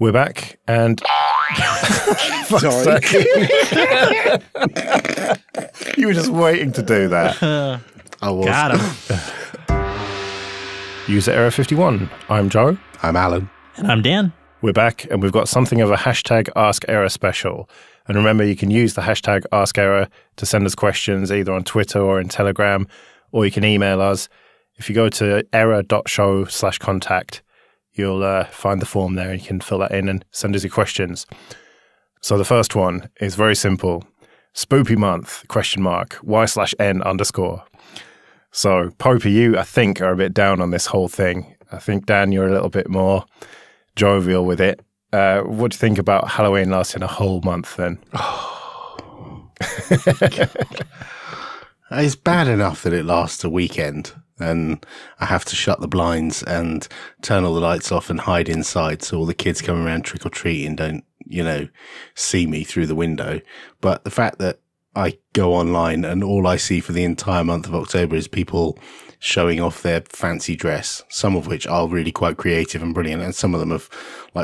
We're back, and Sorry. you were just waiting to do that. I was. Got him. User error 51. I'm Joe. I'm Alan. And I'm Dan. We're back, and we've got something of a hashtag Ask Error special. And remember, you can use the hashtag Ask Error to send us questions either on Twitter or in Telegram, or you can email us. If you go to error.show/contact, you'll find the form there, and you can fill that in and send us your questions. So the first one is very simple. Spoopy month, ? y/n_. So, Popey, you, I think, are a bit down on this whole thing. I think, Dan, you're a little bit more jovial with it. What do you think about Halloween lasting a whole month then? It's bad enough that it lasts a weekend and I have to shut the blinds and turn all the lights off and hide inside so all the kids coming around trick-or-treating don't, see me through the window. But the fact that I go online and all I see for the entire month of October is people showing off their fancy dress, some of which are really quite creative and brilliant, and some of them have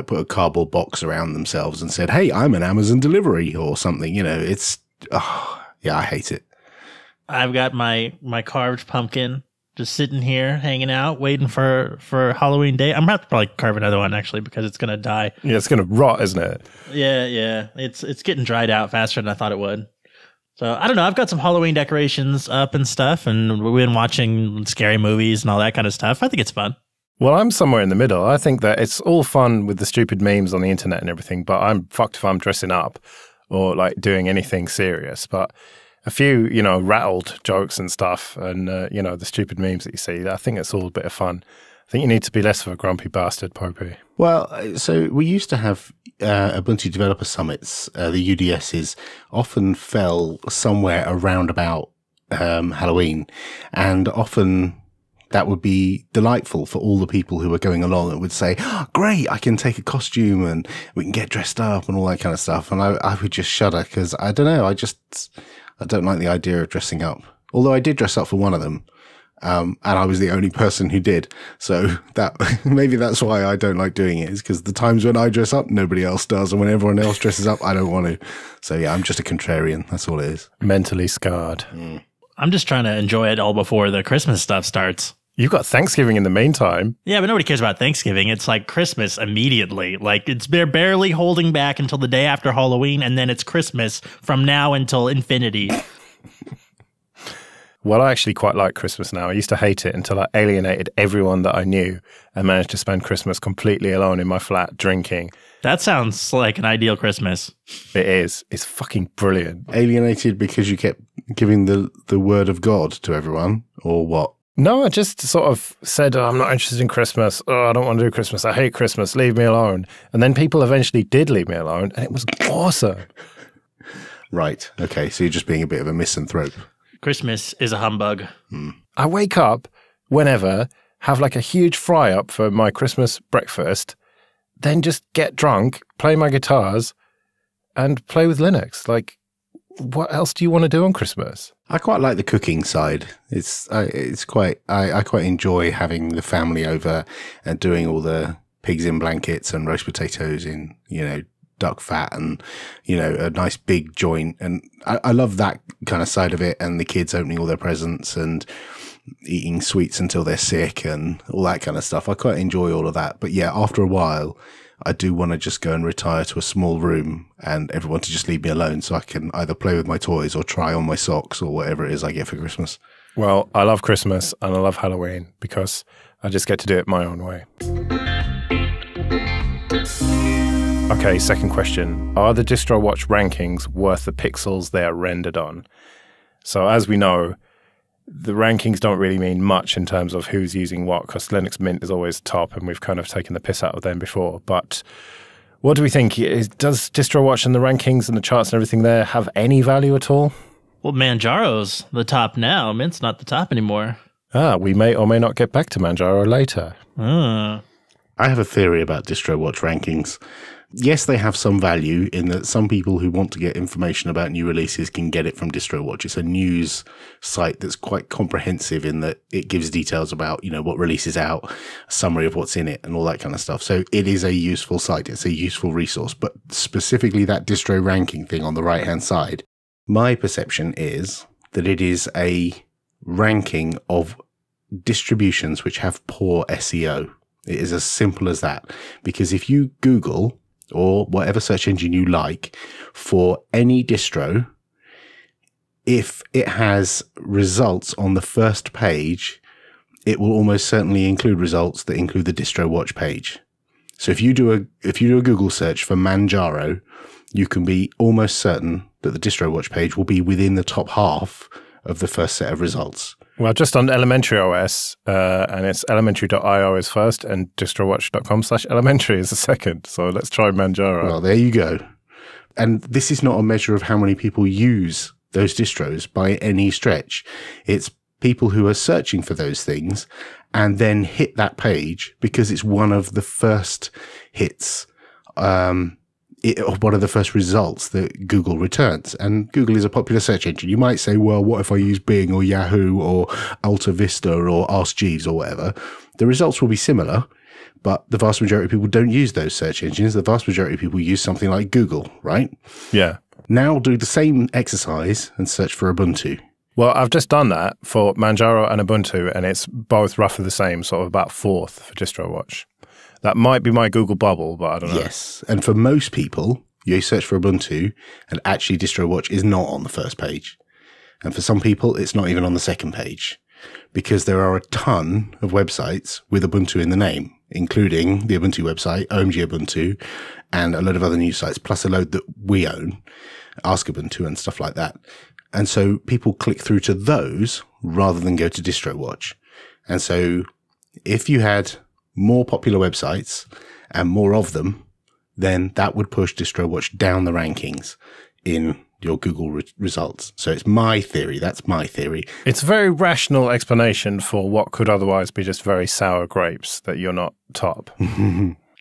put a cardboard box around themselves and said, "Hey, I'm an Amazon delivery" or something. I hate it. I've got my carved pumpkin just sitting here, hanging out, waiting for Halloween Day. I'm about to probably carve another one, actually, because it's going to die. Yeah, it's going to rot, isn't it? Yeah. It's getting dried out faster than I thought it would. So, I don't know. I've got some Halloween decorations up and stuff, and we've been watching scary movies and all that kind of stuff. I think it's fun. Well, I'm somewhere in the middle. I think that it's all fun with the stupid memes on the internet and everything, but I'm fucked if I'm dressing up or doing anything serious. But a few, rattled jokes and stuff and, the stupid memes that you see, I think it's all a bit of fun. I think you need to be less of a grumpy bastard, Popey. Well, so we used to have Ubuntu Developer Summits. The UDSs often fell somewhere around about Halloween, and often that would be delightful for all the people who were going along and would say, "Oh, great, I can take a costume and we can get dressed up and all that kind of stuff." And I would just shudder because I don't know, I don't like the idea of dressing up. Although I did dress up for one of them. And I was the only person who did. So that maybe that's why I don't like doing it, is because the times when I dress up, nobody else does. And when everyone else dresses up, I don't want to. So yeah, I'm just a contrarian. That's all it is. Mentally scarred. I'm just trying to enjoy it all before the Christmas stuff starts. You've got Thanksgiving in the meantime. Yeah, but nobody cares about Thanksgiving. It's like Christmas immediately. They're barely holding back until the day after Halloween, and then it's Christmas from now until infinity. Well, I actually quite like Christmas now. I used to hate it until I alienated everyone that I knew and managed to spend Christmas completely alone in my flat drinking. That sounds like an ideal Christmas. It is. It's fucking brilliant. Alienated because you kept giving the word of God to everyone, or what? No, I just sort of said, I'm not interested in Christmas. I don't want to do Christmas. I hate Christmas. Leave me alone. And then people eventually did leave me alone, and it was awesome. Right. Okay. So you're just being a bit of a misanthrope. Christmas is a humbug. I wake up whenever, have a huge fry up for my Christmas breakfast, then just get drunk, play my guitars, and play with Linux. What else do you want to do on Christmas? I quite like the cooking side. I quite enjoy having the family over and doing all the pigs in blankets and roast potatoes in, duck fat and, a nice big joint. And I love that kind of side of it, and the kids opening all their presents and eating sweets until they're sick and all that kind of stuff. I quite enjoy all of that. But yeah, after a while, I do want to just go and retire to a small room and everyone to just leave me alone so I can either play with my toys or try on my socks or whatever it is I get for Christmas. Well, I love Christmas and I love Halloween because I just get to do it my own way. Okay, second question. Are the Distrowatch rankings worth the pixels they are rendered on? So as we know, the rankings don't really mean much in terms of who's using what, because Linux Mint is always top, and we've kind of taken the piss out of them before. But what do we think? Does Distrowatch and the rankings and the charts and everything there have any value at all? Well, Manjaro's the top now. Mint's not the top anymore. We may or may not get back to Manjaro later. I have a theory about Distrowatch rankings. Yes, they have some value in that some people who want to get information about new releases can get it from Distrowatch. It's a news site that's quite comprehensive in that it gives details about, what release is out, a summary of what's in it and all that kind of stuff. So it is a useful site. It's a useful resource. But specifically that distro ranking thing on the right-hand side, my perception is that it is a ranking of distributions which have poor SEO. It is as simple as that. Because if you Google or whatever search engine you like for any distro, if it has results on the first page, it will almost certainly include results that include the Distrowatch page. So if you do a Google search for Manjaro, you can be almost certain that the Distrowatch page will be within the top half of the first set of results. Well, just on Elementary OS, and it's elementary.io is first, and distrowatch.com/elementary is the second. So let's try Manjaro. Well, there you go. And this is not a measure of how many people use those distros by any stretch. It's people who are searching for those things and then hit that page because it's one of the first hits, one of the first results that Google returns. And Google is a popular search engine. You might say, well, what if I use Bing or Yahoo or Alta Vista or Ask Jeeves or whatever? The results will be similar, but the vast majority of people don't use those search engines. The vast majority of people use something like Google, right? Yeah. Now do the same exercise and search for Ubuntu. Well, I've just done that for Manjaro and Ubuntu, and it's both roughly the same, sort of about fourth for Distrowatch. That might be my Google bubble, but I don't know. Yes. And for most people, you search for Ubuntu and actually Distrowatch is not on the first page. And for some people, it's not even on the second page because there are a ton of websites with Ubuntu in the name, including the Ubuntu website, OMG Ubuntu, and a load of other news sites, plus a load that we own, Ask Ubuntu and stuff like that. And so people click through to those rather than go to Distrowatch. And so if you had more popular websites and more of them, then that would push Distrowatch down the rankings in your Google results. So it's my theory. That's my theory. It's a very rational explanation for what could otherwise be just very sour grapes that you're not top.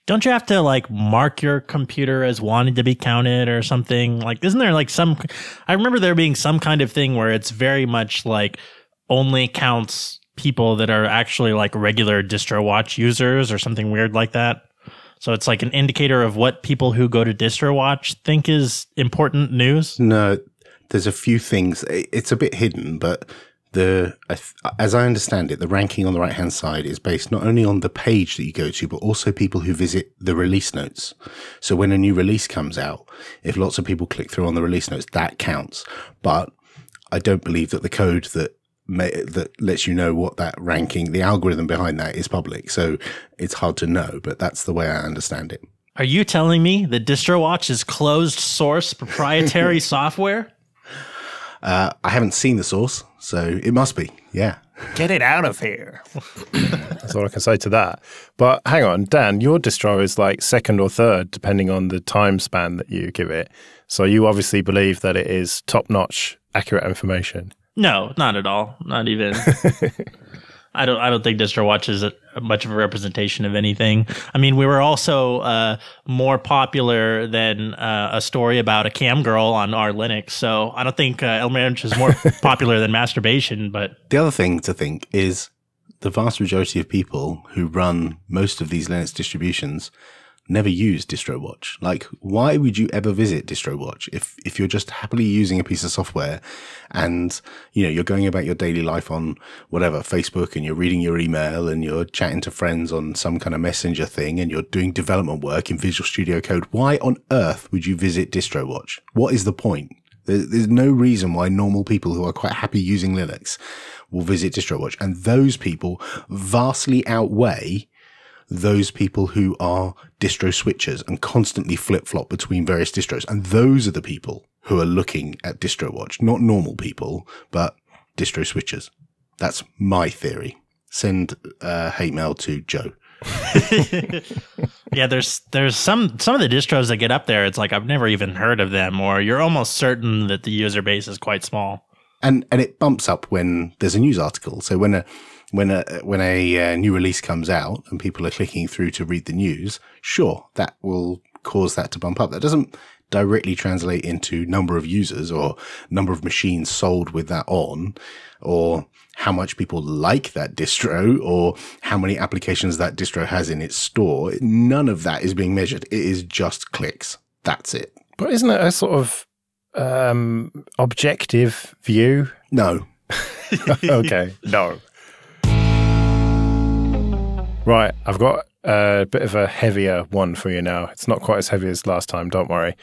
Don't you have to mark your computer as wanting to be counted or something? Isn't there I remember there being some kind of thing where it's very much only counts people that are actually regular Distrowatch users or something weird like that. So it's an indicator of what people who go to Distrowatch think is important news. No, there's a few things. It's a bit hidden, but as I understand it, the ranking on the right-hand side is based not only on the page that you go to, but also people who visit the release notes. So when a new release comes out, if lots of people click through on the release notes, that counts. But I don't believe that the code that lets you know what that ranking, the algorithm behind that is public. So it's hard to know, but that's the way I understand it. Are you telling me that Distrowatch is closed source proprietary software? I haven't seen the source, so it must be. Yeah. Get it out of here. That's all I can say to that. But hang on, Dan, your distro is second or third, depending on the time span that you give it. So you obviously believe that it is top-notch, accurate information. No, not at all. Not even. I don't think Distrowatch is much of a representation of anything. I mean, we were also more popular than a story about a cam girl on our Linux. So I don't think Elementary is more popular than masturbation. But the other thing to think is the vast majority of people who run most of these Linux distributions never use Distrowatch. Why would you ever visit Distrowatch if you're just happily using a piece of software and, you're going about your daily life on whatever, Facebook, and you're reading your email and you're chatting to friends on some kind of messenger thing and you're doing development work in Visual Studio Code. Why on earth would you visit Distrowatch? What is the point? There's no reason why normal people who are quite happy using Linux will visit Distrowatch. And those people vastly outweigh those people who are distro switchers and constantly flip-flop between various distros. And those are the people who are looking at Distrowatch, not normal people, but distro switchers. That's my theory. Send hate mail to Joe. Yeah, there's some of the distros that get up there. It's I've never even heard of them, or you're almost certain that the user base is quite small. And it bumps up when there's a news article. So when when a new release comes out and people are clicking through to read the news, sure, that will cause that to bump up. That doesn't directly translate into number of users or number of machines sold with that on, or how much people like that distro, or how many applications that distro has in its store. None of that is being measured. It is just clicks. That's it. But isn't it a sort of objective view? No. Okay, no. Right, I've got a bit of a heavier one for you now. It's not quite as heavy as last time, don't worry.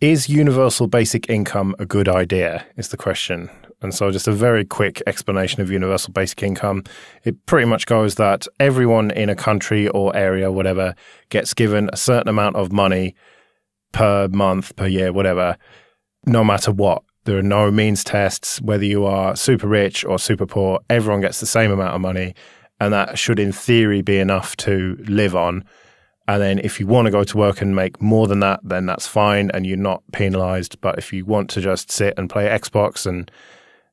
Is universal basic income a good idea, is the question. And so just a very quick explanation of universal basic income. It pretty much goes that everyone in a country or area, whatever, gets given a certain amount of money per month, per year, whatever, no matter what. There are no means tests, whether you are super rich or super poor, everyone gets the same amount of money. And that should, in theory, be enough to live on. And then if you want to go to work and make more than that, then that's fine and you're not penalized. But if you want to just sit and play Xbox and,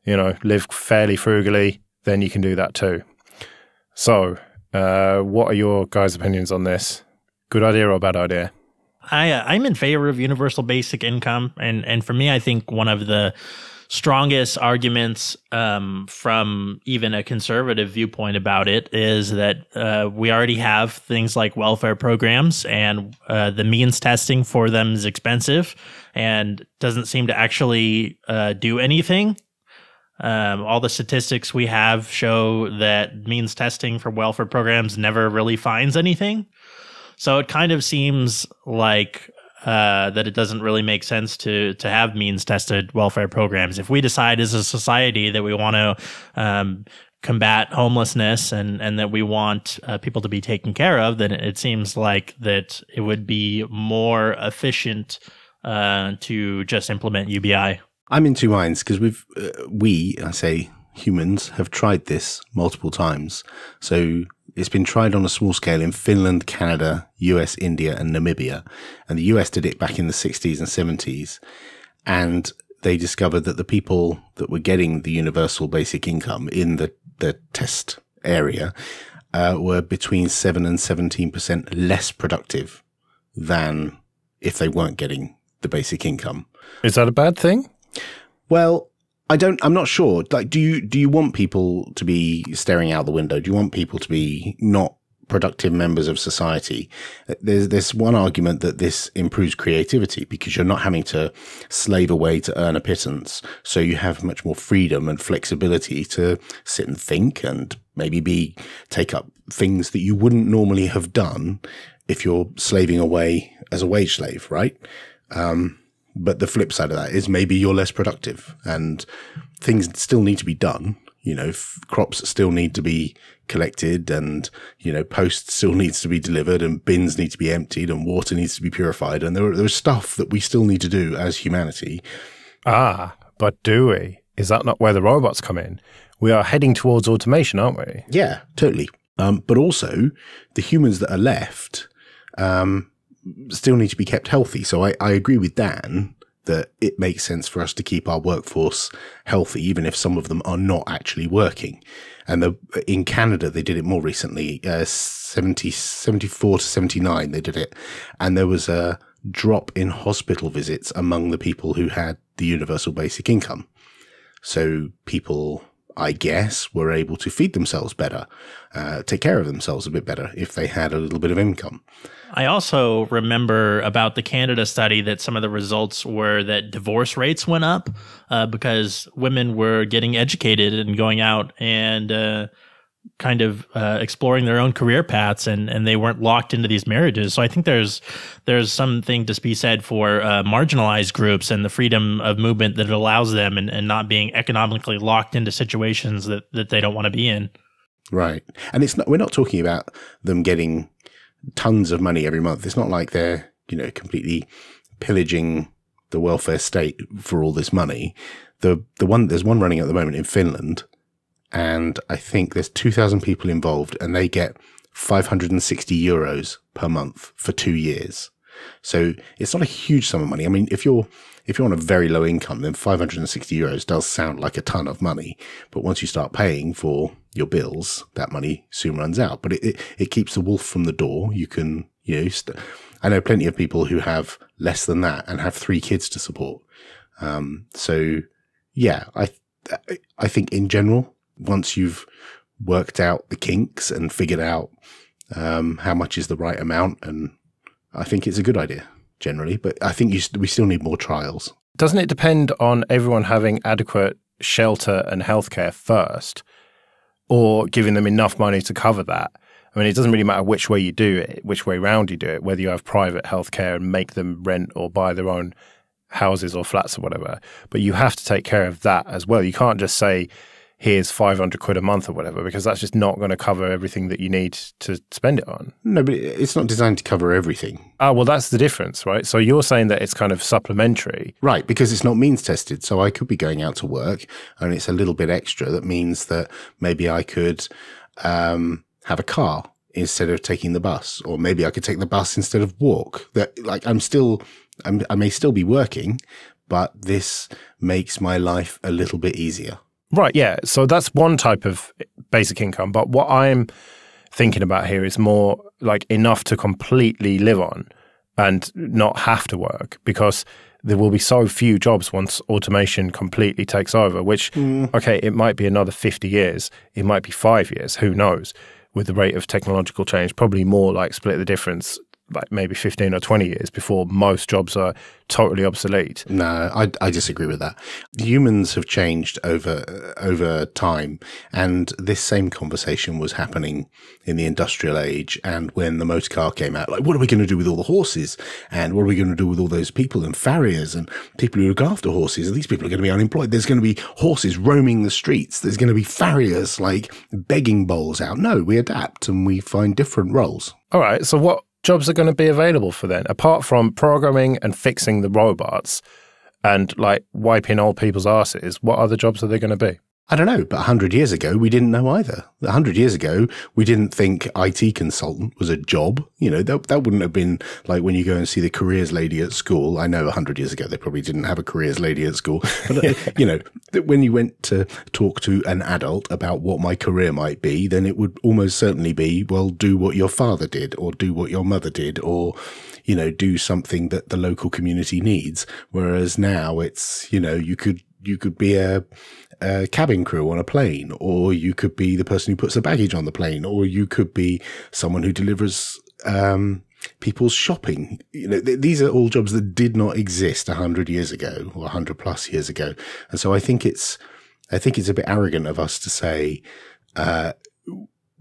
live fairly frugally, then you can do that too. So what are your guys' opinions on this? Good idea or bad idea? I'm in favor of universal basic income. And for me, I think one of the strongest arguments from even a conservative viewpoint about it is that we already have things like welfare programs, and the means testing for them is expensive and doesn't seem to actually do anything. All the statistics we have show that means testing for welfare programs never really finds anything. So it kind of seems like that it doesn't really make sense to have means tested welfare programs. If we decide as a society that we want to combat homelessness and that we want people to be taken care of, then it seems like that it would be more efficient to just implement UBI. I'm in two minds because I say humans, have tried this multiple times. So it's been tried on a small scale in Finland, Canada, US, India, and Namibia. And the US did it back in the 60s and 70s. And they discovered that the people that were getting the universal basic income in the test area were between 7 and 17% less productive than if they weren't getting the basic income. Is that a bad thing? Well, I'm not sure. Like, do you want people to be staring out the window? Do you want people to be not productive members of society? There's one argument that this improves creativity because you're not having to slave away to earn a pittance. So you have much more freedom and flexibility to sit and think and maybe take up things that you wouldn't normally have done if you're slaving away as a wage slave, right? But the flip side of that is maybe you're less productive and things still need to be done. Crops still need to be collected and, post still needs to be delivered and bins need to be emptied and water needs to be purified. And there's stuff that we still need to do as humanity. But do we? Is that not where the robots come in? We are heading towards automation, aren't we? Yeah, totally. But also the humans that are left, still need to be kept healthy. So I agree with Dan that it makes sense for us to keep our workforce healthy, even if some of them are not actually working. And in Canada, they did it more recently, 74 to 79, they did it. And there was a drop in hospital visits among the people who had the universal basic income. So people, I guess, were able to feed themselves better, take care of themselves a bit better if they had a little bit of income. I also remember about the Canada study that some of the results were that divorce rates went up because women were getting educated and going out and kind of exploring their own career paths and they weren't locked into these marriages. So I think there's something to be said for marginalized groups and the freedom of movement that it allows them and not being economically locked into situations that they don't want to be in. Right. And we're not talking about them getting tons of money every month. It's not like they're, completely pillaging the welfare state for all this money. There's one running at the moment in Finland, and I think there's 2,000 people involved, and they get 560 euros per month for 2 years. So it's not a huge sum of money. I mean, if you're on a very low income, then €560 does sound like a ton of money. But once you start paying for your bills, that money soon runs out. But it keeps the wolf from the door. You can, I know plenty of people who have less than that and have 3 kids to support. So yeah, I think in general, once you've worked out the kinks and figured out how much is the right amount, and I think it's a good idea generally, but I think we still need more trials. Doesn't it depend on everyone having adequate shelter and healthcare first, or giving them enough money to cover that? I mean, it doesn't really matter which way you do it, which way round you do it, whether you have private healthcare and make them rent or buy their own houses or flats or whatever. But you have to take care of that as well. You can't just say, here's £500 a month or whatever, because that's just not going to cover everything that you need to spend it on. No, but it's not designed to cover everything. Oh, well, that's the difference, right? So you're saying that it's kind of supplementary. Right, because it's not means tested. So I could be going out to work and it's a little bit extra. That means that maybe I could have a car instead of taking the bus, or maybe I could take the bus instead of walk. That, like, I may still be working, but this makes my life a little bit easier. Right, yeah. So that's one type of basic income. But what I'm thinking about here is more like enough to completely live on and not have to work, because there will be so few jobs once automation completely takes over, which, okay, it might be another 50 years. It might be 5 years. Who knows? With the rate of technological change, probably more like split the difference, like maybe 15 or 20 years before most jobs are totally obsolete. No, I disagree with that. Humans have changed over time, and this same conversation was happening in the industrial age. And when the motor car came out, like, what are we going to do with all the horses? And what are we going to do with all those people and farriers and people who look after horses? And these people are going to be unemployed. There's going to be horses roaming the streets. There's going to be farriers like begging bowls out. No, we adapt and we find different roles. All right. So what jobs are going to be available for then, apart from programming and fixing the robots and like wiping old people's asses? What other jobs are there going to be? I don't know, but 100 years ago, we didn't know either. 100 years ago, we didn't think IT consultant was a job. That wouldn't have been like when you go and see the careers lady at school. I know 100 years ago, they probably didn't have a careers lady at school. But, when you went to talk to an adult about what my career might be, then it would almost certainly be, well, do what your father did, or do what your mother did, or do something that the local community needs. Whereas now it's, you could be a cabin crew on a plane, or you could be the person who puts the baggage on the plane, or you could be someone who delivers people's shopping. These are all jobs that did not exist 100 years ago or 100 plus years ago. And so I think it's a bit arrogant of us to say,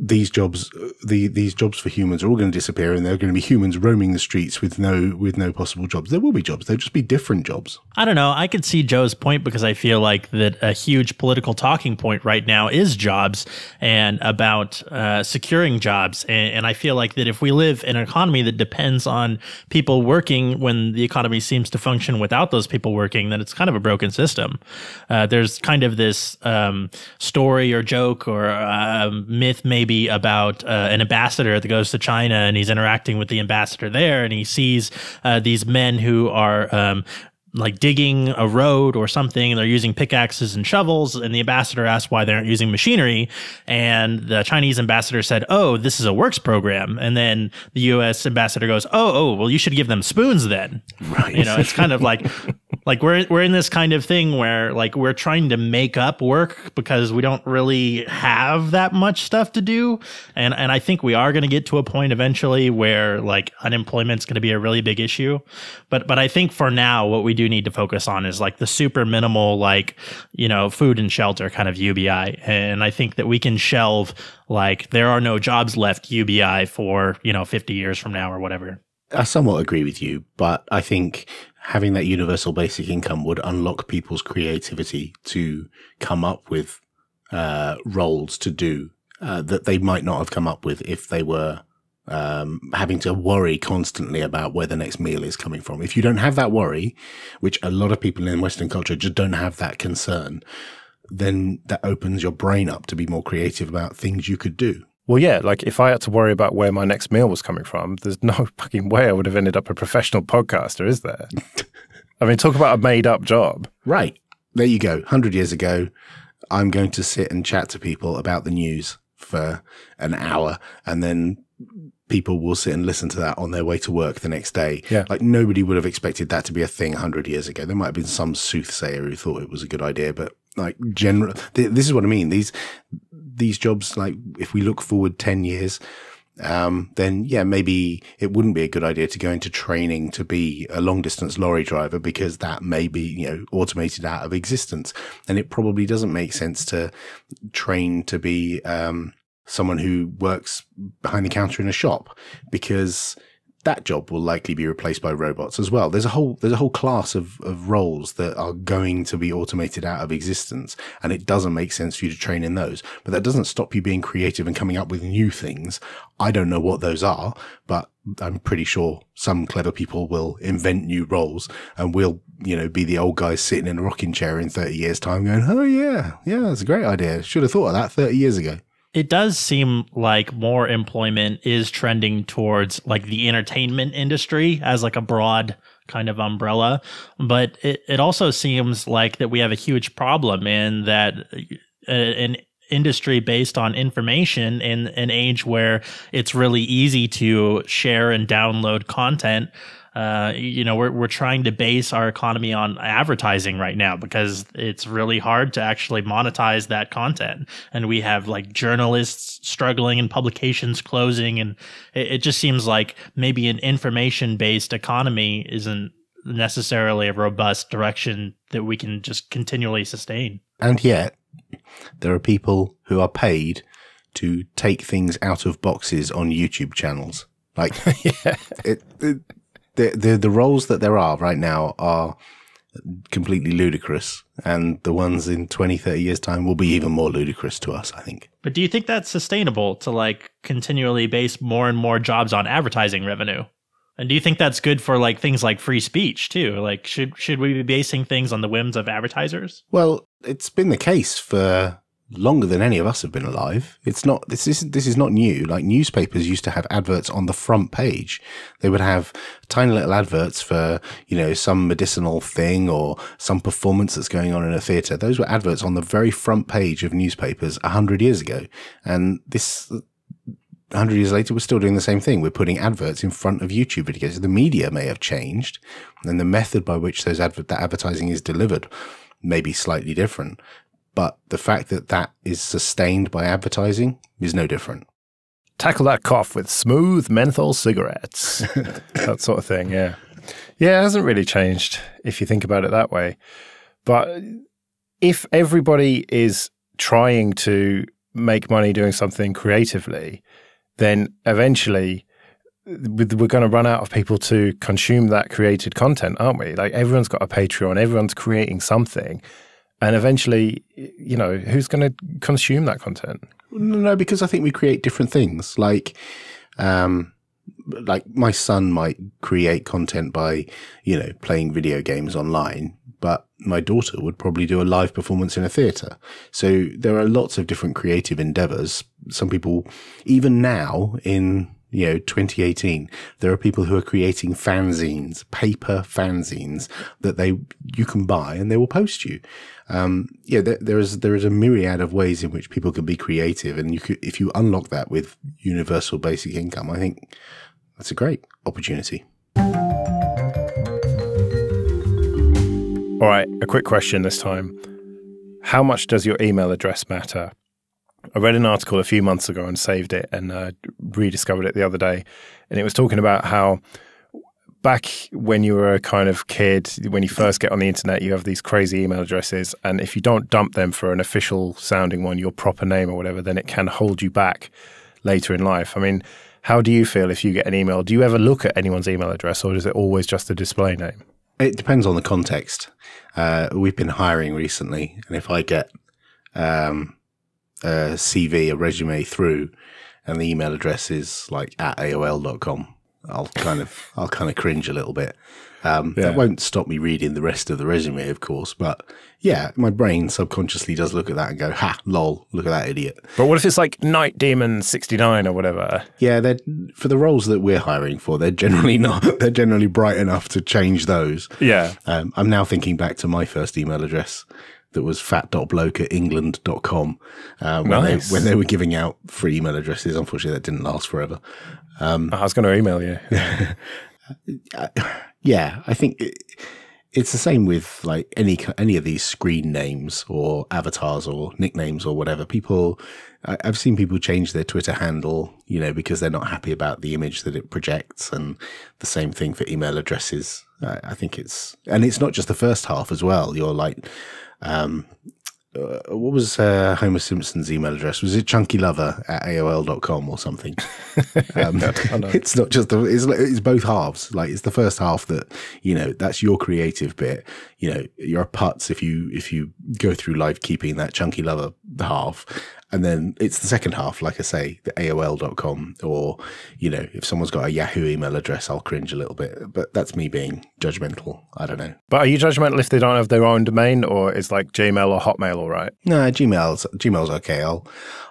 these jobs for humans are all going to disappear, and there are going to be humans roaming the streets with no possible jobs. There will be jobs. They'll just be different jobs. I don't know. I could see Joe's point, because I feel like that a huge political talking point right now is jobs and about securing jobs. And I feel like that if we live in an economy that depends on people working when the economy seems to function without those people working, then it's kind of a broken system. There's kind of this story or joke or myth maybe about an ambassador that goes to China, and he's interacting with the ambassador there, and he sees these men who are like digging a road or something, and they're using pickaxes and shovels, and the ambassador asks why they aren't using machinery, and the Chinese ambassador said, oh, this is a works program. And then the US ambassador goes, oh, well, you should give them spoons then. Right. It's kind of like we're in this kind of thing where like we're trying to make up work because we don't really have that much stuff to do. And I think we are going to get to a point eventually where like unemployment's going to be a really big issue. But I think for now, what we do need to focus on is like the super minimal, like, food and shelter kind of UBI. And I think that we can shelve like there are no jobs left UBI for, 50 years from now or whatever. I somewhat agree with you, but I think having that universal basic income would unlock people's creativity to come up with roles to do that they might not have come up with if they were having to worry constantly about where the next meal is coming from. If you don't have that worry, which a lot of people in Western culture just don't have that concern, then that opens your brain up to be more creative about things you could do. Well, yeah, like if I had to worry about where my next meal was coming from, there's no fucking way I would have ended up a professional podcaster, is there? I mean, talk about a made-up job. Right. There you go. 100 years ago, I'm going to sit and chat to people about the news for an hour, and then people will sit and listen to that on their way to work the next day. Yeah. Like, nobody would have expected that to be a thing 100 years ago. There might have been some soothsayer who thought it was a good idea, but like this is what I mean. These jobs, like if we look forward 10 years, then yeah, maybe it wouldn't be a good idea to go into training to be a long distance lorry driver, because that may be, automated out of existence. And it probably doesn't make sense to train to be, someone who works behind the counter in a shop, because that job will likely be replaced by robots as well. There's a whole class of roles that are going to be automated out of existence, and it doesn't make sense for you to train in those. But that doesn't stop you being creative and coming up with new things. I don't know what those are, but I'm pretty sure some clever people will invent new roles, and we'll, be the old guys sitting in a rocking chair in 30 years time going, oh yeah, that's a great idea. Should have thought of that 30 years ago. It does seem like more employment is trending towards like the entertainment industry as like a broad kind of umbrella. But it also seems like that we have a huge problem in that an industry based on information in an age where it's really easy to share and download content. We're trying to base our economy on advertising right now because it's really hard to actually monetize that content. And we have like journalists struggling and publications closing. And it just seems like maybe an information based economy isn't necessarily a robust direction that we can just continually sustain. And yet there are people who are paid to take things out of boxes on YouTube channels. Like, yeah. The roles that there are right now are completely ludicrous, and the ones in 20, 30 years time will be even more ludicrous to us, I think. But do you think that's sustainable to like continually base more and more jobs on advertising revenue? And do you think that's good for like things like free speech too? Like should we be basing things on the whims of advertisers? Well, it's been the case for longer than any of us have been alive. It's not, this is not new. Like, newspapers used to have adverts on the front page. They would have tiny little adverts for, some medicinal thing or some performance that's going on in a theater. Those were adverts on the very front page of newspapers 100 years ago. And this 100 years later, we're still doing the same thing. We're putting adverts in front of YouTube videos. The media may have changed, and the method by which that advertising is delivered may be slightly different. But the fact that is sustained by advertising is no different. Tackle that cough with smooth menthol cigarettes. That sort of thing, yeah. Yeah, it hasn't really changed if you think about it that way. But if everybody is trying to make money doing something creatively, then eventually we're going to run out of people to consume that created content, aren't we? Like, everyone's got a Patreon, everyone's creating something. And eventually, who's going to consume that content? No, because I think we create different things. Like my son might create content by, playing video games online, but my daughter would probably do a live performance in a theater. So there are lots of different creative endeavors. Some people, even now in 2018, there are people who are creating fanzines, paper fanzines that you can buy and they will post you. There is a myriad of ways in which people can be creative, and if you unlock that with universal basic income, I think that's a great opportunity. All right, a quick question this time. How much does your email address matter? I read an article a few months ago and saved it and rediscovered it the other day. And it was talking about how back when you were a kind of kid, when you first get on the internet, you have these crazy email addresses. And if you don't dump them for an official sounding one, your proper name or whatever, then it can hold you back later in life. I mean, how do you feel if you get an email? Do you ever look at anyone's email address, or is it always just a display name? It depends on the context. We've been hiring recently, and if I get a CV, a resume through, and the email address is like at AOL.com, I'll kind of cringe a little bit. That won't stop me reading the rest of the resume, of course, but yeah, my brain subconsciously does look at that and go, ha, lol, look at that idiot. But what if it's like Night Demon 69 or whatever? Yeah, for the roles that we're hiring for, they're generally bright enough to change those. Yeah. I'm now thinking back to my first email address that was fat.bloke@england.com Nice. when they were giving out free email addresses. Unfortunately, that didn't last forever. I was going to email you. Yeah, I think it's the same with like any of these screen names or avatars or nicknames or whatever. I've seen people change their Twitter handle, because they're not happy about the image that it projects, and the same thing for email addresses. I think it's not just the first half as well. You're like, what was Homer Simpson's email address? Was it chunkylover@aol.com or something? It's not just it's both halves. Like, it's the first half that, that's your creative bit. You're a putz if you go through life keeping that chunky lover half. And then it's the second half, like I say, the AOL.com, or, if someone's got a Yahoo email address, I'll cringe a little bit. But that's me being judgmental. I don't know. But are you judgmental if they don't have their own domain, or is like Gmail or Hotmail all right? No, Gmail's okay. I'll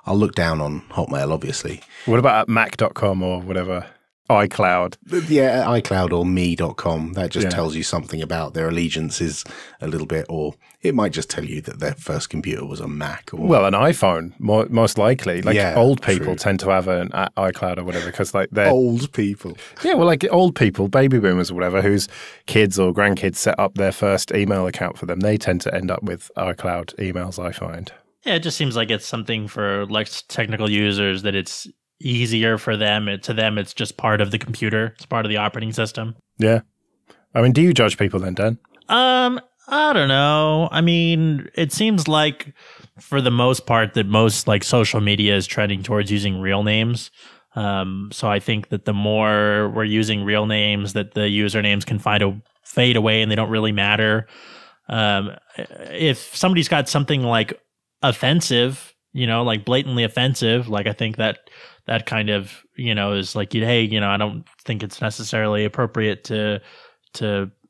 look down on Hotmail, obviously. What about at Mac.com or whatever? iCloud. Yeah, iCloud or me.com. That just tells you something about their allegiances a little bit, or it might just tell you that their first computer was a Mac. Or an iPhone, most likely. Like, old people tend to have an iCloud or whatever, because like they're old people. Yeah, well, like old people, baby boomers or whatever, whose kids or grandkids set up their first email account for them, they tend to end up with iCloud emails, I find. Yeah, it just seems like it's something for less technical users, that it's easier for them. To them, it's just part of the computer. It's part of the operating system. Yeah. I mean, do you judge people then, Dan? I don't know. I mean, it seems like for the most part that most like social media is trending towards using real names. So I think that the more we're using real names, that the usernames can fade away and they don't really matter. If somebody's got something like offensive, like blatantly offensive, like I think that kind of, is like, hey, I don't think it's necessarily appropriate to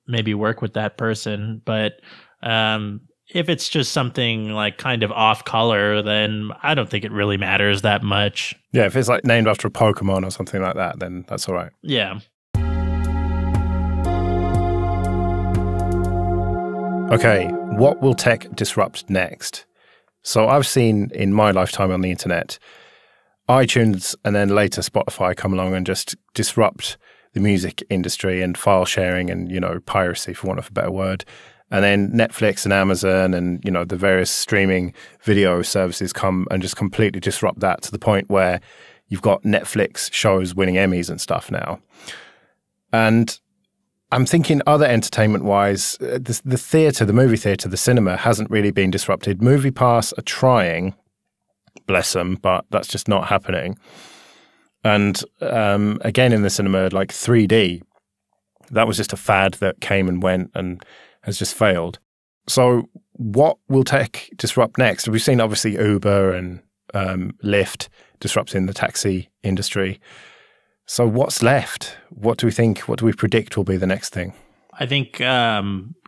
maybe work with that person. But if it's just something like kind of off color, then I don't think it really matters that much. Yeah, if it's like named after a Pokemon or something like that, then that's all right. Yeah. Okay, what will tech disrupt next? So I've seen in my lifetime on the internet, iTunes and then later Spotify come along and just disrupt the music industry and file sharing and, piracy, for want of a better word. And then Netflix and Amazon and, the various streaming video services come and just completely disrupt that, to the point where you've got Netflix shows winning Emmys and stuff now. And I'm thinking other entertainment-wise, the movie theatre, the cinema hasn't really been disrupted. MoviePass are trying, bless them, but that's just not happening. And again, in the cinema, like 3D, that was just a fad that came and went and has just failed. So what will tech disrupt next? We've seen obviously Uber and Lyft disrupting the taxi industry. So what's left? What do we predict will be the next thing? I think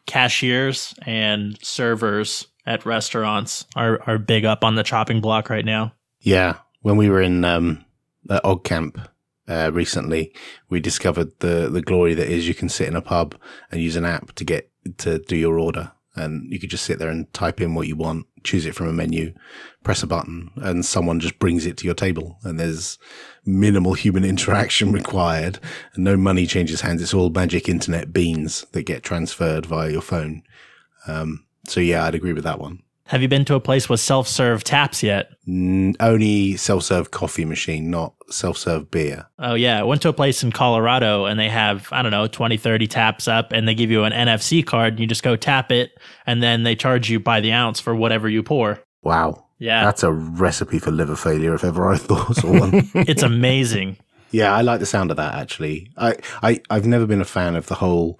cashiers and servers at restaurants are big up on the chopping block right now. Yeah. When we were in Ogg Camp recently, we discovered the glory that is you can sit in a pub and use an app to do your order. And you could just sit there and type in what you want, choose it from a menu, press a button, and someone just brings it to your table. And there's minimal human interaction required, and no money changes hands. It's all magic internet beans that get transferred via your phone. So yeah, I'd agree with that one. Have you been to a place with self-serve taps yet? Only self-serve coffee machine, not self-serve beer. Oh, yeah. I went to a place in Colorado and they have, 20, 30 taps up, and they give you an NFC card and you just go tap it, and then they charge you by the ounce for whatever you pour. Wow. Yeah. That's a recipe for liver failure if ever I saw one. It's amazing. Yeah, I like the sound of that, actually. I've never been a fan of the whole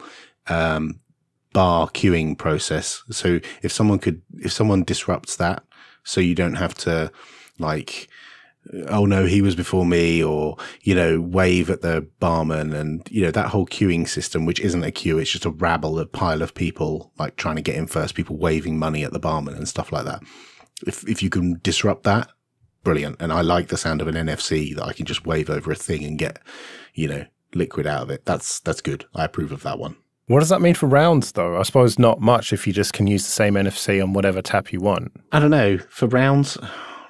bar queuing process. So if someone disrupts that, so you don't have to oh no, he was before me, or, wave at the barman, and, that whole queuing system, which isn't a queue, it's just a rabble, a pile of people, like trying to get in first, people waving money at the barman and stuff like that. If you can disrupt that, brilliant. And I like the sound of an NFC that I can just wave over a thing and get, liquid out of it. That's good. I approve of that one. What does that mean for rounds, though? I suppose not much if you just can use the same NFC on whatever tap you want. I don't know. For rounds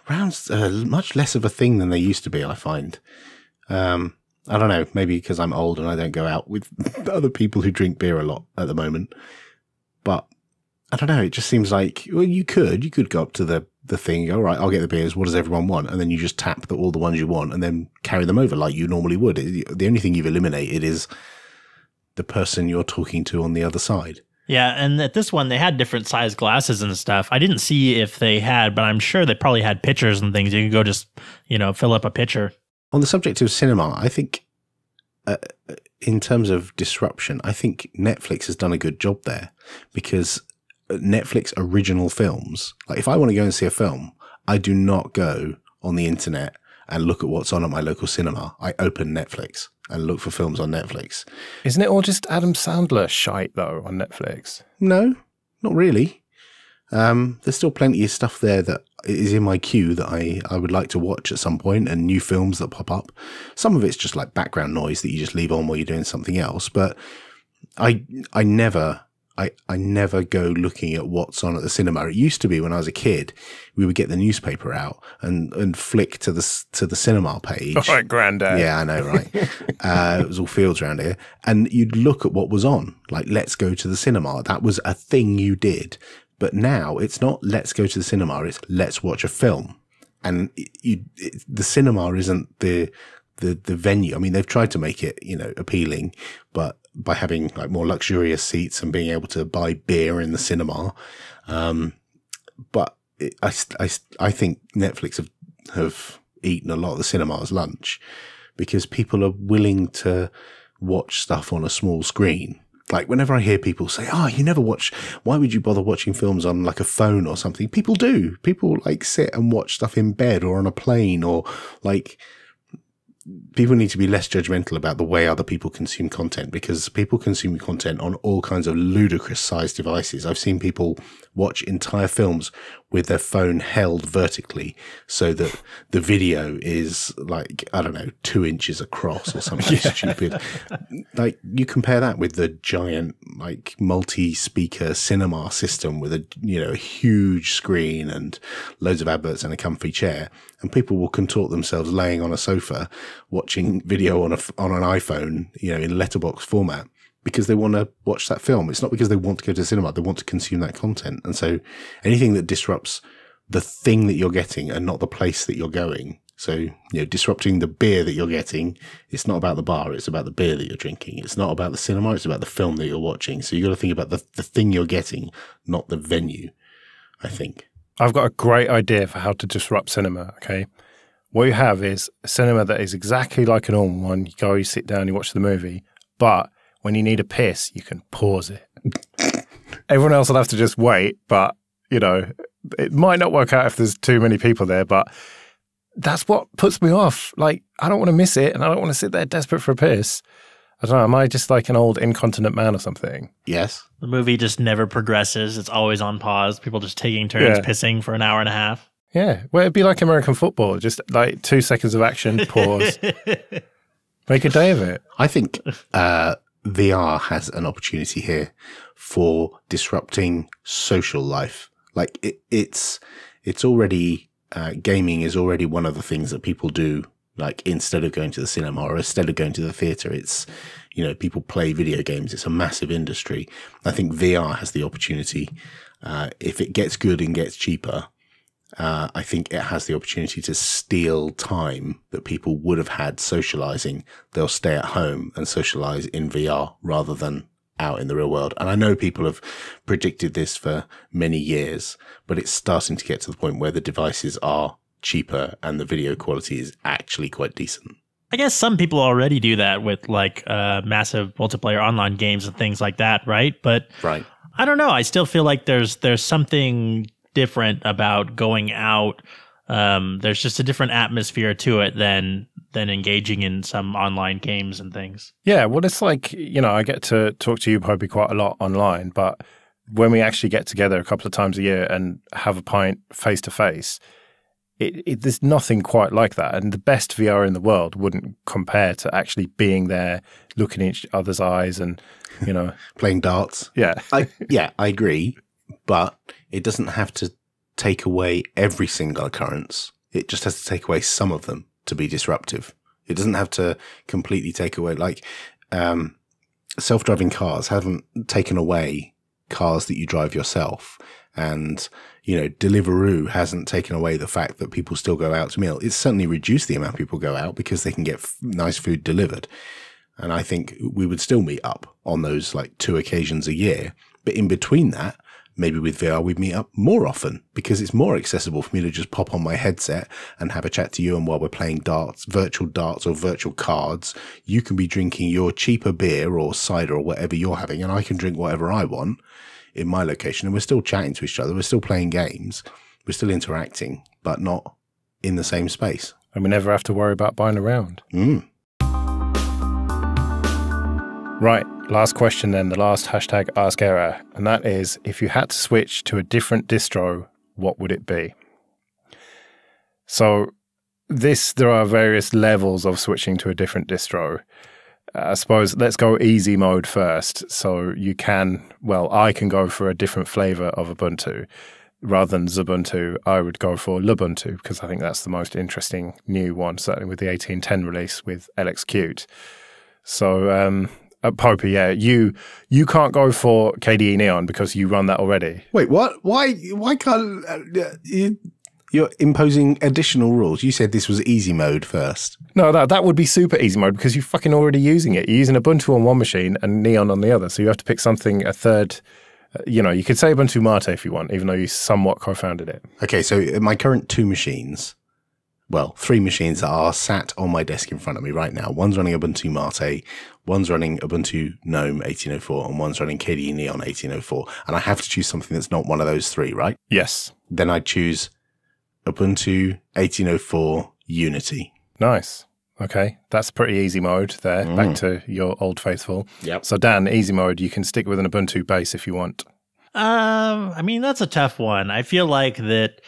are much less of a thing than they used to be, I find. I don't know. Maybe because I'm old and I don't go out with other people who drink beer a lot at the moment. But I don't know. It just seems like, well, you could go up to the thing, all right, I'll get the beers. What does everyone want? And then you just tap all the ones you want and then carry them over like you normally would. The only thing you've eliminated is the person you're talking to on the other side. Yeah, and at this one, they had different size glasses and stuff. I didn't see if they had, but I'm sure they probably had pitchers and things. You could go just, fill up a pitcher. On the subject of cinema, I think in terms of disruption, I think Netflix has done a good job there, because Netflix original films, like if I want to go and see a film, I do not go on the internet and look at what's on at my local cinema. I open Netflix and look for films on Netflix. Isn't it all just Adam Sandler shite, though, on Netflix? No, not really. There's still plenty of stuff there that is in my queue that I would like to watch at some point, and new films that pop up. Some of it's just like background noise that you just leave on while you're doing something else. But I never go looking at what's on at the cinema. It used to be when I was a kid, we would get the newspaper out and flick to the cinema page. All right, granddad. Yeah, I know, right? It was all fields around here. And you'd look at what was on, like, let's go to the cinema. That was a thing you did. But now it's not let's go to the cinema, it's let's watch a film. And the cinema isn't the venue. I mean, they've tried to make it, appealing, but by having like more luxurious seats and being able to buy beer in the cinema. But I think Netflix have eaten a lot of the cinema's lunch, because people are willing to watch stuff on a small screen. Like whenever I hear people say, you never watch, why would you bother watching films on like a phone or something? People do. People like sit and watch stuff in bed or on a plane, or like, people need to be less judgmental about the way other people consume content, because people consume content on all kinds of ludicrous sized devices. I've seen people watch entire films with their phone held vertically so that the video is like, 2 inches across or something stupid. Like, you compare that with the giant, like, multi-speaker cinema system with a huge screen and loads of adverts and a comfy chair, and people will contort themselves laying on a sofa watching video on an iPhone, in letterbox format, because they want to watch that film. It's not because they want to go to the cinema. They want to consume that content. And so anything that disrupts the thing that you're getting and not the place that you're going. So, disrupting the beer that you're getting, it's not about the bar. It's about the beer that you're drinking. It's not about the cinema. It's about the film that you're watching. So you got to think about the thing you're getting, not the venue, I think. I've got a great idea for how to disrupt cinema, okay? What you have is a cinema that is exactly like a normal one. You go, you sit down, you watch the movie, but when you need a piss, you can pause it. Everyone else will have to just wait, but, it might not work out if there's too many people there, but that's what puts me off. Like, I don't want to miss it, and I don't want to sit there desperate for a piss. I don't know, am I just like an old incontinent man or something? Yes. The movie just never progresses. It's always on pause. People just taking turns pissing for an hour and a half. Yeah. Well, it'd be like American football. Just like 2 seconds of action, pause. Make a day of it. I think VR has an opportunity here for disrupting social life. Like it's already, gaming is already one of the things that people do. Like, instead of going to the cinema or instead of going to the theater, it's, people play video games. It's a massive industry. I think VR has the opportunity, if it gets good and gets cheaper, I think it has the opportunity to steal time that people would have had socializing. They'll stay at home and socialize in VR rather than out in the real world. And I know people have predicted this for many years, but it's starting to get to the point where the devices are cheaper and the video quality is actually quite decent. I guess some people already do that with like massive multiplayer online games and things like that, right? But right. I don't know. I still feel like there's something different about going out There's just a different atmosphere to it than engaging in some online games and things. Yeah, well, it's like, I get to talk to you probably quite a lot online, but when we actually get together a couple of times a year and have a pint face to face, there's nothing quite like that. And the best VR in the world wouldn't compare to actually being there, looking in each other's eyes and, playing darts. Yeah. I agree, but it doesn't have to take away every single occurrence. It just has to take away some of them to be disruptive. It doesn't have to completely take away, like, self-driving cars haven't taken away cars that you drive yourself. And, Deliveroo hasn't taken away the fact that people still go out to meal. It's certainly reduced the amount people go out because they can get nice food delivered. And I think we would still meet up on those like 2 occasions a year. But in between that, maybe with VR, we'd meet up more often because it's more accessible for me to just pop on my headset and have a chat to you. And while we're playing darts or virtual cards, you can be drinking your cheaper beer or cider or whatever you're having, and I can drink whatever I want in my location. And we're still chatting to each other. We're still playing games. We're still interacting, but not in the same space. And we never have to worry about buying around. Right, last question then, the last hashtag Ask Error, and that is, if you had to switch to a different distro, what would it be? So there are various levels of switching to a different distro. I suppose let's go easy mode first. So I can go for a different flavor of Ubuntu. Rather than Xubuntu, I would go for Lubuntu because I think that's the most interesting new one, certainly with the 18.10 release with LXQt. So, Popey, yeah, you can't go for KDE Neon because you run that already. Wait, what? Why can't you're imposing additional rules? You said this was easy mode first. No, that would be super easy mode because you're fucking already using it. You're using Ubuntu on one machine and Neon on the other, so you have to pick something a third. You could say Ubuntu Mate if you want, even though you somewhat co-founded it. Okay, so my current 2 machines. Well, 3 machines that are sat on my desk in front of me right now. One's running Ubuntu Mate, one's running Ubuntu GNOME 18.04, and one's running KDE Neon 18.04. And I have to choose something that's not one of those 3, right? Yes. Then I choose Ubuntu 18.04 Unity. Nice. Okay, that's pretty easy mode there. Back to your old faithful. Yep. So Dan, easy mode, you can stick with an Ubuntu base if you want. That's a tough one. I feel like that,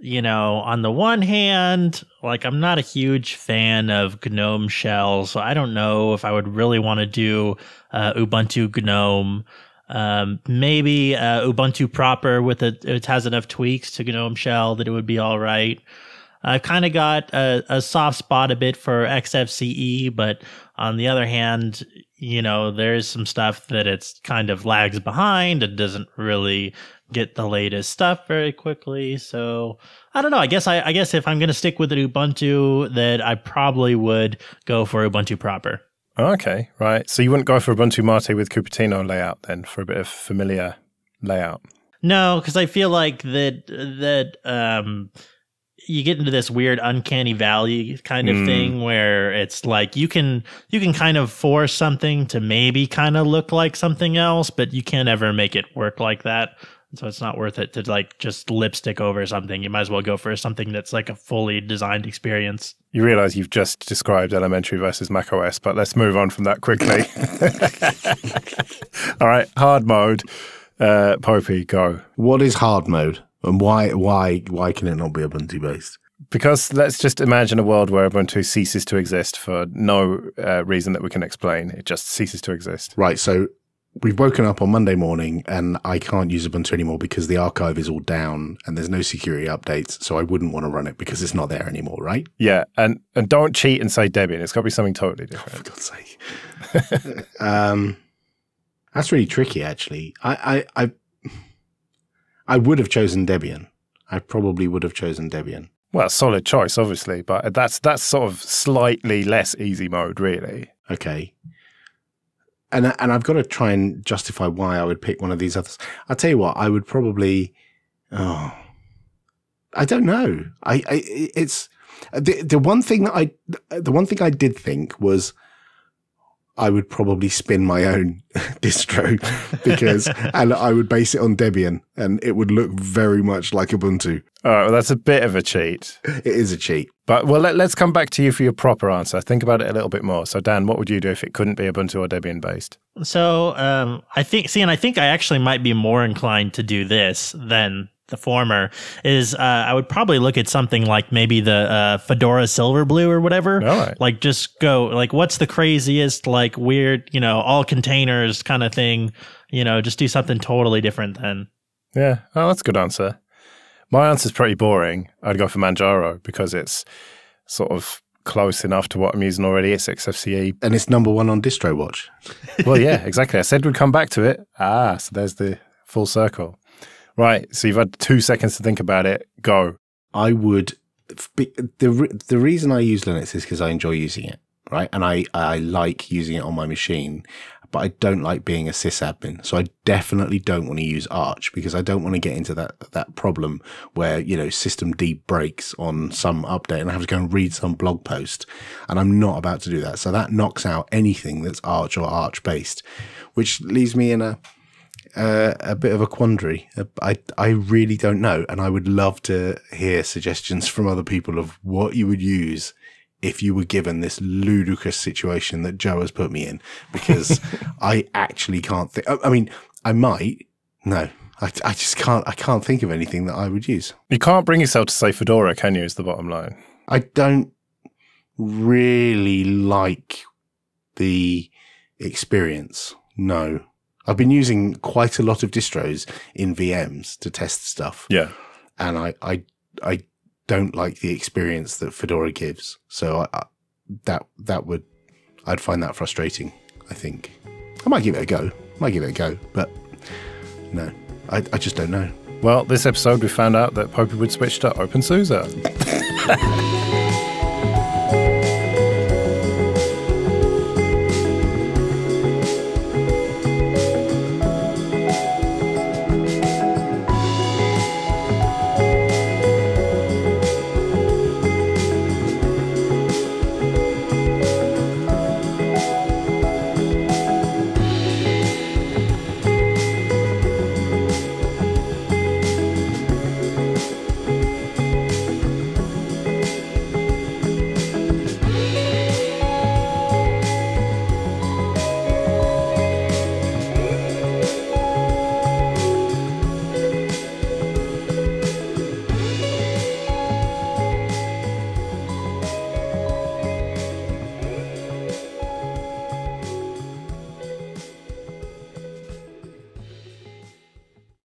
on the one hand, like I'm not a huge fan of GNOME shell, so I don't know if I would really want to do Ubuntu GNOME. Maybe Ubuntu proper it has enough tweaks to GNOME shell that it would be all right. I've kind of got a soft spot a bit for XFCE, but on the other hand, there's some stuff that it's kind of lags behind. It doesn't really get the latest stuff very quickly. So I don't know. I guess if I'm going to stick with the Ubuntu, that I probably would go for Ubuntu proper. Okay, right. So you wouldn't go for Ubuntu Mate with Cupertino layout then for a bit of familiar layout? No, because I feel like that you get into this weird uncanny valley kind of thing where it's like you can kind of force something to maybe kind of look like something else, but you can't ever make it work like that. So it's not worth it to like just lipstick over something. You might as well go for something that's like a fully designed experience. You realize you've just described elementary versus macOS, but let's move on from that quickly. All right, hard mode. Popey, go. What is hard mode? And why can it not be Ubuntu based? Because let's just imagine a world where Ubuntu ceases to exist for no reason that we can explain. It just ceases to exist. Right. So we've woken up on Monday morning and I can't use Ubuntu anymore because the archive is all down and there's no security updates. So I wouldn't want to run it because it's not there anymore, right? Yeah. And don't cheat and say Debian. It's got to be something totally different. Oh, for God's sake. That's really tricky, actually. I would have chosen Debian. I probably would have chosen Debian. Well, solid choice, obviously, but that's sort of slightly less easy mode, really. Okay. And I've got to try and justify why I would pick one of these others. I'll tell you what, I would probably, I don't know. It's the one thing I did think was, I would probably spin my own distro and I would base it on Debian and it would look very much like Ubuntu. All right, well, that's a bit of a cheat. It is a cheat. But well, let's come back to you for your proper answer. Think about it a little bit more. So, Dan, what would you do if it couldn't be Ubuntu or Debian based? So I think I actually might be more inclined to do this than the former. Is I would probably look at something like maybe the Fedora Silverblue or whatever. All right. Like just go like, what's the craziest like weird, all containers kind of thing. Just do something totally different then. Yeah, oh, that's a good answer. My answer's pretty boring. I'd go for Manjaro because it's sort of close enough to what I'm using already. It's XFCE. And it's number one on Distrowatch. Well, yeah, exactly. I said we'd come back to it. So there's the full circle. Right, so you've had 2 seconds to think about it. Go. I would... The reason I use Linux is because I enjoy using it, right? And I like using it on my machine, but I don't like being a sysadmin. So I definitely don't want to use Arch because I don't want to get into that problem where, systemd breaks on some update and I have to go and read some blog post. And I'm not about to do that. So that knocks out anything that's Arch or Arch based, which leaves me in a bit of a quandary. I really don't know. And I would love to hear suggestions from other people of what you would use if you were given this ludicrous situation that Joe has put me in, because I actually can't think. I mean, I might. No, I just can't. I can't think of anything that I would use. You can't bring yourself to say Fedora, can you, is the bottom line? I don't really like the experience. No. I've been using quite a lot of distros in VMs to test stuff. Yeah. And I don't like the experience that Fedora gives. So I'd find that frustrating, I think. I might give it a go. But no, I just don't know. Well, this episode we found out that Poppy would switch to OpenSUSE.